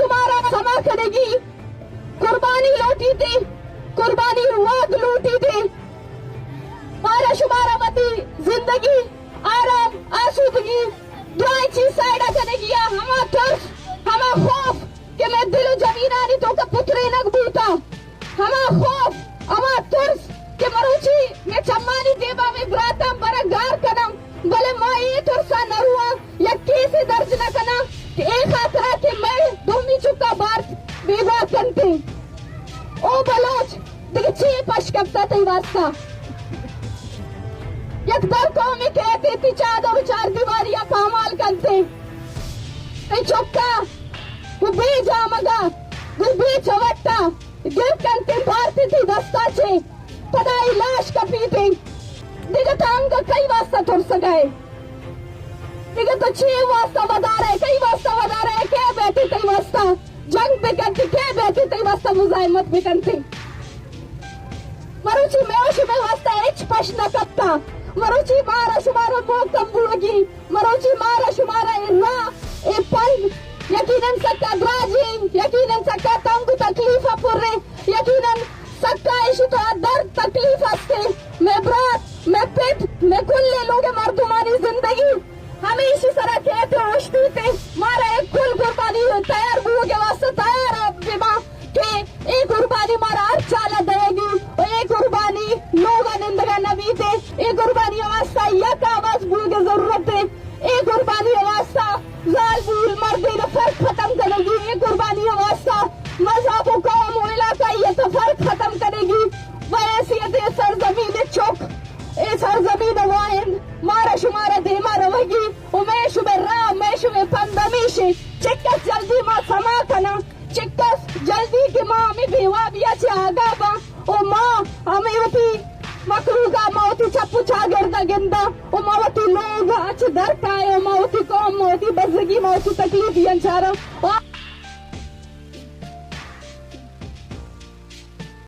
शुमारा समा करेगी कुर्बानी लौटी थी कुर्बानी वाद लूटी थी मारा शुमारा मती जिंदगी आराम आसूदगी दुआएं चीज साइडा करेगी हमा तर्स हमा खौफ कि मैं दिल जमीनानी तो का पुत्रे नग बूटा हमा खौफ हमा तर्स कि मरुची मैं चम्मानी देवा में ब्रातम बरगार कदम बोले माँ ये तुरसा न हुआ या कैसे दर्ज न करना कि एक खतरा कि मैं दोमी चुका बार विवाह करते ओ बलोच दिखची पशकप्ता तई वास्ता एक दर कौमी कहते थी चादर चार दीवारियां पामाल करते चौका वो बेजा मगा वो बेचवट्टा गिर करते भारती थी दस्ता छे पदाई लाश कपीते दिगत अंग कई वास्ता थोड़ सगाए दिगत 6 वास्ता बता रहे कई वास्ता बता रहे क्या बैठे कई वास्ता जंग पे करते क्या बैठे कई वास्ता मुजाहिमत पे करते मरुची में वास्ता एच पश न कत्ता मरुची मारा शुमारा मोक तंबुगी मरुची मारा शुमारा इल्ला ए पल यकीनन सक्का द्राजी यकीनन सक्का तंग तकलीफा पुर्रे यकीनन सक्का इशु तो दर्द तकलीफ हस्ते मैं ब्रात मैं पेट मैं कुल्ले लोगे मर्दुमानी जिंदगी हमें इसी तरह कहते होशती थे मारा एक कुल कुर्बानी तैयार हुए के वास्ते तैयार है बिमा के एक कुर्बानी मारा हर चाला देगी और एक कुर्बानी लोग निंदगा नबी थे एक कुर्बानी वास्ता यक आवाज भूल की जरूरत है एक कुर्बानी वास्ता जाल भूल मर्दी ने फर्क खत्म करेगी एक कुर्बानी वास्ता मजहब कौम इलाका ये तो फर्क खत्म करेगी वैसियत सरजमीन चौक ए सरजमीन वाइन मारा शुमारा देमा रवेगी उमेश में राम मेश में पंदमीश चिक्कस जल्दी माँ समा कना चिक्कस जल्दी की माँ में बेवा बिया से आगा बा ओ माँ हमें उठी मकरूगा मौती चप्पू चागरदा गिंदा ओ मौती लोग अच्छ दर कायो मौती कौम मौती बजगी मौती तकलीफ यंचारा